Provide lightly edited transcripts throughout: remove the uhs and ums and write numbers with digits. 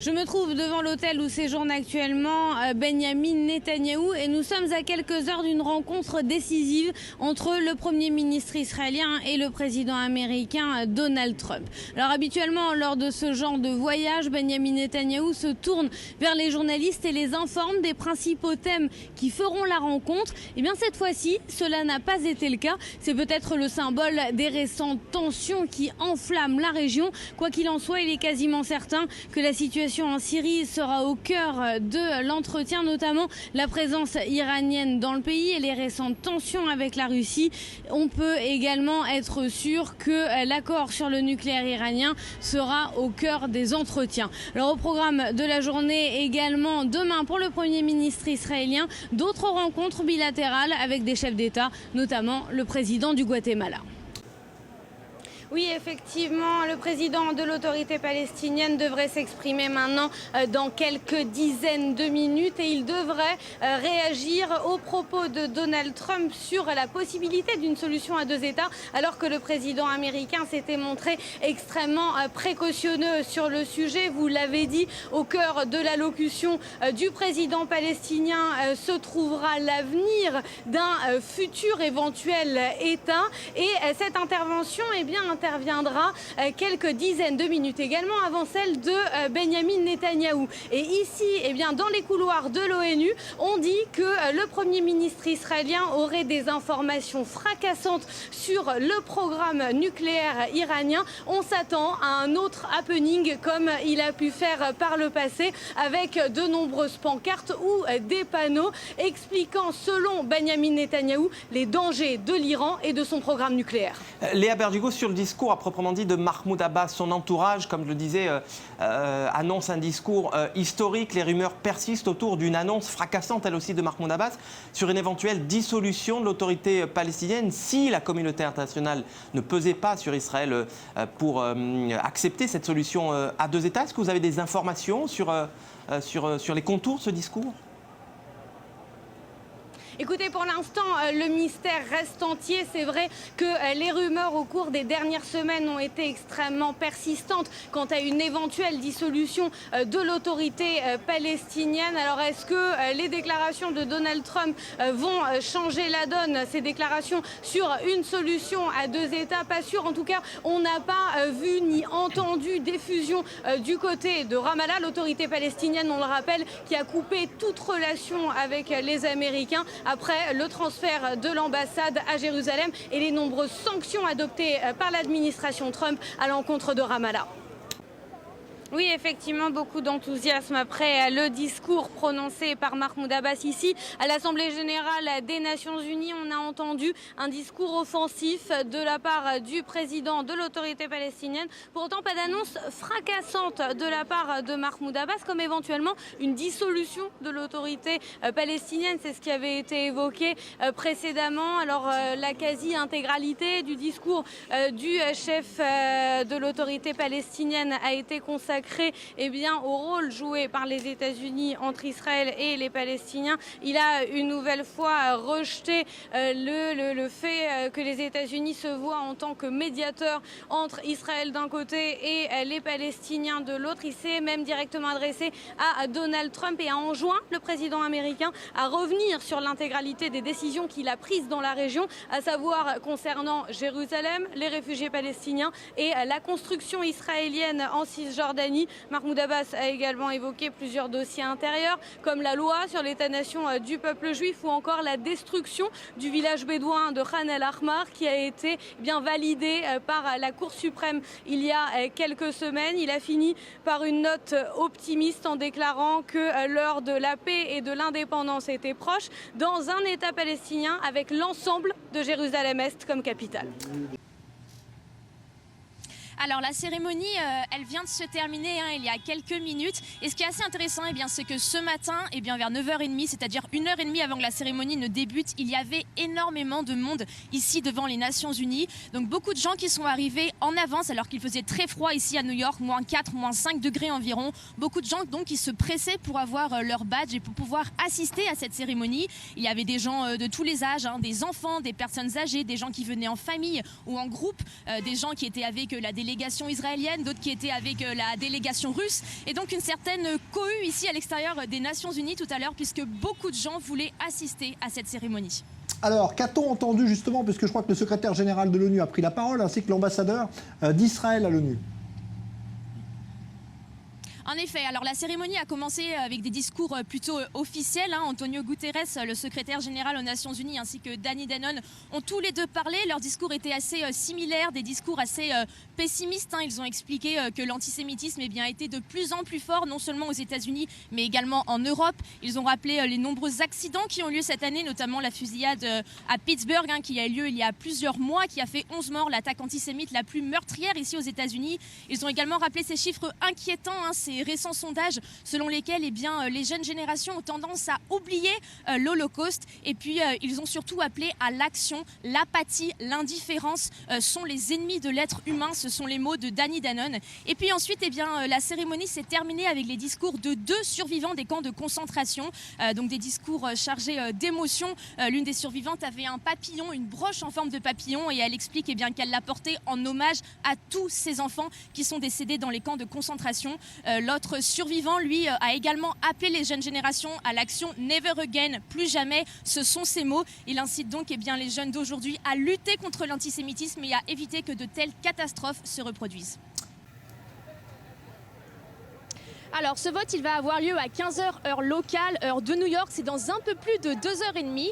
Je me trouve devant l'hôtel où séjourne actuellement Benyamin Netanyahou et nous sommes à quelques heures d'une rencontre décisive entre le Premier ministre israélien et le président américain Donald Trump. Alors habituellement, lors de ce genre de voyage, Benyamin Netanyahou se tourne vers les journalistes et les informe des principaux thèmes qui feront la rencontre. Et bien cette fois-ci, cela n'a pas été le cas. C'est peut-être le symbole des récentes tensions qui enflamment la région. Quoi qu'il en soit, il est quasiment certain que la situation en Syrie sera au cœur de l'entretien, notamment la présence iranienne dans le pays et les récentes tensions avec la Russie. On peut également être sûr que l'accord sur le nucléaire iranien sera au cœur des entretiens. Alors au programme de la journée également, demain pour le Premier ministre israélien, d'autres rencontres bilatérales avec des chefs d'État, notamment le président du Guatemala. Oui, effectivement, le président de l'autorité palestinienne devrait s'exprimer maintenant dans quelques dizaines de minutes et il devrait réagir aux propos de Donald Trump sur la possibilité d'une solution à deux États, alors que le président américain s'était montré extrêmement précautionneux sur le sujet. Vous l'avez dit, au cœur de l'allocution du président palestinien se trouvera l'avenir d'un futur éventuel État et cette intervention, interviendra quelques dizaines de minutes également avant celle de Benyamin Netanyahou. Et ici, dans les couloirs de l'ONU, on dit que le Premier ministre israélien aurait des informations fracassantes sur le programme nucléaire iranien. On s'attend à un autre happening comme il a pu faire par le passé avec de nombreuses pancartes ou des panneaux expliquant, selon Benyamin Netanyahou, les dangers de l'Iran et de son programme nucléaire. Léa Berdugo, sur le discours à proprement dit de Mahmoud Abbas, son entourage, comme je le disais, annonce un discours historique. Les rumeurs persistent autour d'une annonce fracassante, elle aussi, de Mahmoud Abbas, sur une éventuelle dissolution de l'autorité palestinienne si la communauté internationale ne pesait pas sur Israël pour accepter cette solution à deux États. Est-ce que vous avez des informations sur les contours de ce discours ? Écoutez, pour l'instant, le mystère reste entier. C'est vrai que les rumeurs au cours des dernières semaines ont été extrêmement persistantes quant à une éventuelle dissolution de l'autorité palestinienne. Alors, est-ce que les déclarations de Donald Trump vont changer la donne? Ces déclarations sur une solution à deux États, pas sûr. En tout cas, on n'a pas vu ni entendu d'effusion du côté de Ramallah, l'autorité palestinienne, on le rappelle, qui a coupé toute relation avec les Américains après le transfert de l'ambassade à Jérusalem et les nombreuses sanctions adoptées par l'administration Trump à l'encontre de Ramallah. Oui, effectivement, beaucoup d'enthousiasme après le discours prononcé par Mahmoud Abbas ici à l'Assemblée générale des Nations Unies. On a entendu un discours offensif de la part du président de l'autorité palestinienne. Pour autant, pas d'annonce fracassante de la part de Mahmoud Abbas, comme éventuellement une dissolution de l'autorité palestinienne. C'est ce qui avait été évoqué précédemment. Alors, la quasi-intégralité du discours du chef de l'autorité palestinienne a été consacrée au rôle joué par les États-Unis entre Israël et les Palestiniens. Il a une nouvelle fois rejeté le fait que les États-Unis se voient en tant que médiateurs entre Israël d'un côté et les Palestiniens de l'autre. Il s'est même directement adressé à Donald Trump et a enjoint le président américain à revenir sur l'intégralité des décisions qu'il a prises dans la région, à savoir concernant Jérusalem, les réfugiés palestiniens et la construction israélienne en Cisjordanie. Mahmoud Abbas a également évoqué plusieurs dossiers intérieurs comme la loi sur l'État-nation du peuple juif ou encore la destruction du village bédouin de Khan el-Ahmar qui a été validée par la Cour suprême il y a quelques semaines. Il a fini par une note optimiste en déclarant que l'heure de la paix et de l'indépendance était proche dans un État palestinien avec l'ensemble de Jérusalem-Est comme capitale. Alors la cérémonie, elle vient de se terminer il y a quelques minutes. Et ce qui est assez intéressant, c'est que ce matin, vers 9h30, c'est-à-dire 1h30 avant que la cérémonie ne débute, il y avait énormément de monde ici devant les Nations Unies. Donc beaucoup de gens qui sont arrivés en avance alors qu'il faisait très froid ici à New York, moins 4, moins 5 degrés environ. Beaucoup de gens donc qui se pressaient pour avoir leur badge et pour pouvoir assister à cette cérémonie. Il y avait des gens de tous les âges, des enfants, des personnes âgées, des gens qui venaient en famille ou en groupe, des gens qui étaient avec la délégation délégation israélienne, d'autres qui étaient avec la délégation russe. Et donc une certaine cohue ici à l'extérieur des Nations Unies tout à l'heure, puisque beaucoup de gens voulaient assister à cette cérémonie. Alors, qu'a-t-on entendu justement, puisque je crois que le secrétaire général de l'ONU a pris la parole, ainsi que l'ambassadeur d'Israël à l'ONU? En effet, alors la cérémonie a commencé avec des discours plutôt officiels. Antonio Guterres, le secrétaire général aux Nations Unies, ainsi que Danny Danon ont tous les deux parlé. Leurs discours étaient assez similaires, des discours assez pessimistes. Ils ont expliqué que l'antisémitisme était de plus en plus fort, non seulement aux États-Unis, mais également en Europe. Ils ont rappelé les nombreux accidents qui ont lieu cette année, notamment la fusillade à Pittsburgh, qui a eu lieu il y a plusieurs mois, qui a fait 11 morts, l'attaque antisémite la plus meurtrière ici aux États-Unis. Ils ont également rappelé ces chiffres inquiétants, ces récents sondages selon lesquels les jeunes générations ont tendance à oublier l'Holocauste. Et puis ils ont surtout appelé à l'action. L'apathie, l'indifférence sont les ennemis de l'être humain. Ce sont les mots de Danny Danon. Et puis ensuite, la cérémonie s'est terminée avec les discours de 2 survivants des camps de concentration. Donc des discours chargés d'émotion. L'une des survivantes avait un papillon, une broche en forme de papillon, et elle explique qu'elle l'a porté en hommage à tous ces enfants qui sont décédés dans les camps de concentration. L'autre survivant, lui, a également appelé les jeunes générations à l'action Never Again, plus jamais. Ce sont ses mots. Il incite donc les jeunes d'aujourd'hui à lutter contre l'antisémitisme et à éviter que de telles catastrophes se reproduisent. Alors ce vote, il va avoir lieu à 15h heure locale, heure de New York. C'est dans un peu plus de 2h30.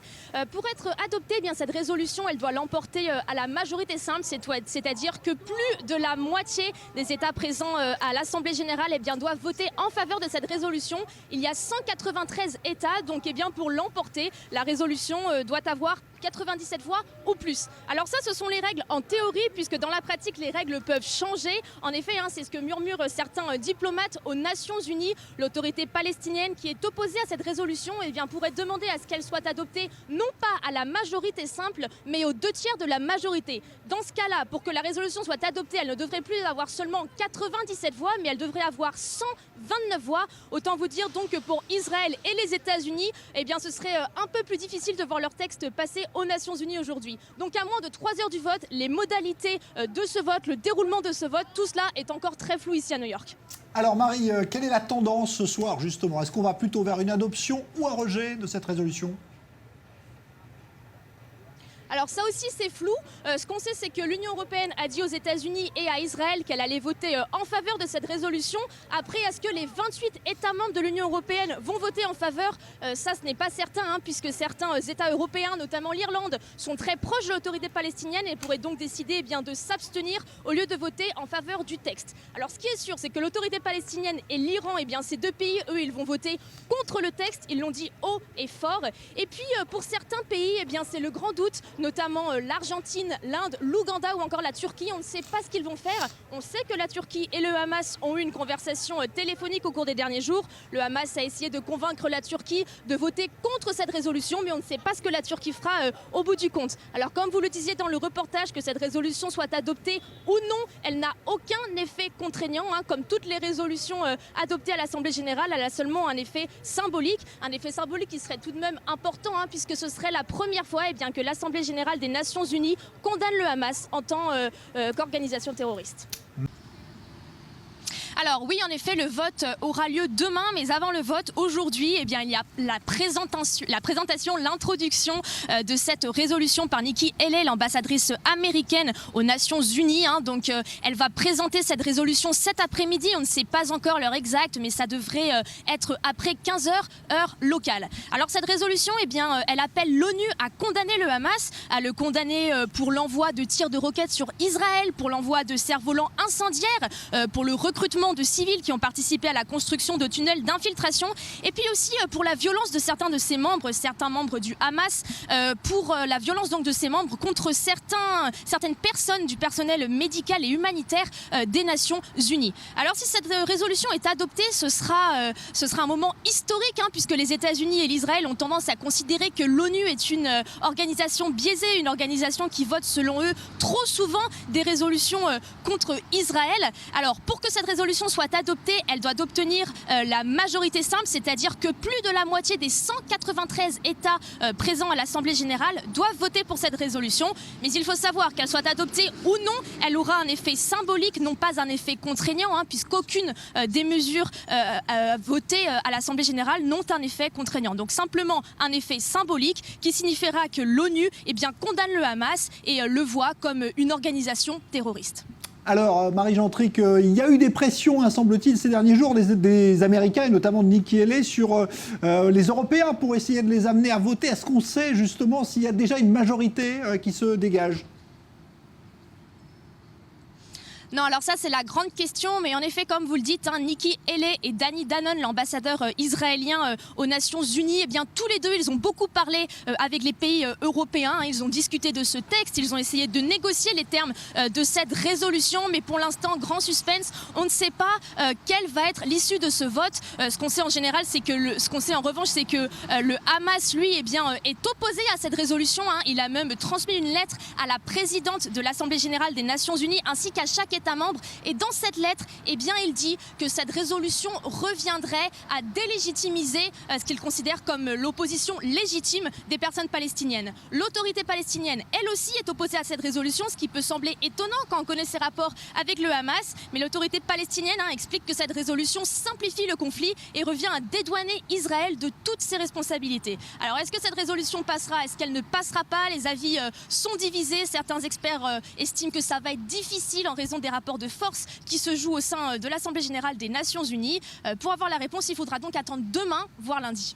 Pour être adoptée, cette résolution, elle doit l'emporter à la majorité simple, c'est-à-dire que plus de la moitié des États présents à l'Assemblée générale doivent voter en faveur de cette résolution. Il y a 193 États, donc pour l'emporter, la résolution doit avoir 97 voix ou plus. Alors ça, ce sont les règles en théorie, puisque dans la pratique, les règles peuvent changer. En effet, c'est ce que murmurent certains diplomates aux Nations Unies. L'autorité palestinienne qui est opposée à cette résolution pourrait demander à ce qu'elle soit adoptée non pas à la majorité simple, mais aux 2/3 de la majorité. Dans ce cas-là, pour que la résolution soit adoptée, elle ne devrait plus avoir seulement 97 voix, mais elle devrait avoir 129 voix. Autant vous dire donc que pour Israël et les États-Unis, ce serait un peu plus difficile de voir leur texte passer aux Nations Unies aujourd'hui. Donc à moins de 3 heures du vote, les modalités de ce vote, le déroulement de ce vote, tout cela est encore très flou ici à New York. Alors Marie, quelle est la tendance ce soir justement? Est-ce qu'on va plutôt vers une adoption ou un rejet de cette résolution? Alors ça aussi c'est flou. Ce qu'on sait, c'est que l'Union européenne a dit aux États-Unis et à Israël qu'elle allait voter en faveur de cette résolution. Après, est-ce que les 28 États membres de l'Union européenne vont voter en faveur? Ça, ce n'est pas certain, puisque certains États européens, notamment l'Irlande, sont très proches de l'autorité palestinienne et pourraient donc décider de s'abstenir au lieu de voter en faveur du texte. Alors ce qui est sûr, c'est que l'autorité palestinienne et l'Iran, ces deux pays, eux, ils vont voter contre le texte. Ils l'ont dit haut et fort. Et puis pour certains pays, c'est le grand doute, notamment l'Argentine, l'Inde, l'Ouganda ou encore la Turquie. On ne sait pas ce qu'ils vont faire. On sait que la Turquie et le Hamas ont eu une conversation téléphonique au cours des derniers jours. Le Hamas a essayé de convaincre la Turquie de voter contre cette résolution, mais on ne sait pas ce que la Turquie fera au bout du compte. Alors comme vous le disiez dans le reportage, que cette résolution soit adoptée ou non, elle n'a aucun effet contraignant. Comme toutes les résolutions adoptées à l'Assemblée générale, elle a seulement un effet symbolique qui serait tout de même important, puisque ce serait la première fois que l'Assemblée générale des Nations Unies condamne le Hamas en tant qu'organisation terroriste. Alors oui, en effet, le vote aura lieu demain, mais avant le vote, aujourd'hui, il y a la présentation, l'introduction de cette résolution par Nikki Haley, l'ambassadrice américaine aux Nations Unies. Donc elle va présenter cette résolution cet après-midi. On ne sait pas encore l'heure exacte, mais ça devrait être après 15h, heure locale. Alors cette résolution, elle appelle l'ONU à condamner le Hamas, à le condamner pour l'envoi de tirs de roquettes sur Israël, pour l'envoi de cerfs-volants incendiaires, pour le recrutement de civils qui ont participé à la construction de tunnels d'infiltration, et puis aussi pour la violence de certains membres du Hamas, pour la violence donc de ces membres contre certaines personnes du personnel médical et humanitaire des Nations Unies. Alors si cette résolution est adoptée, ce sera un moment historique, puisque les États-Unis et l'Israël ont tendance à considérer que l'ONU est une organisation biaisée, une organisation qui vote selon eux trop souvent des résolutions contre Israël. Alors pour que cette résolution résolution soit adoptée, elle doit obtenir la majorité simple, c'est-à-dire que plus de la moitié des 193 États présents à l'Assemblée générale doivent voter pour cette résolution. Mais il faut savoir qu'elle soit adoptée ou non, elle aura un effet symbolique, non pas un effet contraignant, puisqu'aucune des mesures votées à l'Assemblée générale n'ont un effet contraignant. Donc simplement un effet symbolique qui signifiera que l'ONU condamne le Hamas et le voit comme une organisation terroriste. Alors, Marie-Jeanne Tric, il y a eu des pressions, semble-t-il, ces derniers jours des Américains, et notamment de Nikki Haley, sur les Européens pour essayer de les amener à voter. Est-ce qu'on sait justement s'il y a déjà une majorité qui se dégage ? Non, alors ça c'est la grande question, mais en effet, comme vous le dites, Nikki Haley et Danny Danon, l'ambassadeur israélien aux Nations Unies, tous les deux, ils ont beaucoup parlé avec les pays européens. Ils ont discuté de ce texte, ils ont essayé de négocier les termes de cette résolution, mais pour l'instant, grand suspense, on ne sait pas quelle va être l'issue de ce vote. Ce qu'on sait en général, c'est que ce qu'on sait en revanche, c'est que le Hamas, lui, est opposé à cette résolution. Il a même transmis une lettre à la présidente de l'Assemblée générale des Nations Unies, ainsi qu'à chaque État membre. Et dans cette lettre, il dit que cette résolution reviendrait à délégitimiser ce qu'il considère comme l'opposition légitime des personnes palestiniennes. L'autorité palestinienne, elle aussi, est opposée à cette résolution, ce qui peut sembler étonnant quand on connaît ses rapports avec le Hamas. Mais l'autorité palestinienne explique que cette résolution simplifie le conflit et revient à dédouaner Israël de toutes ses responsabilités. Alors, est-ce que cette résolution passera? Est-ce qu'elle ne passera pas? Les avis sont divisés. Certains experts estiment que ça va être difficile en raison des rapports de force qui se jouent au sein de l'Assemblée générale des Nations Unies. Pour avoir la réponse, il faudra donc attendre demain, voire lundi.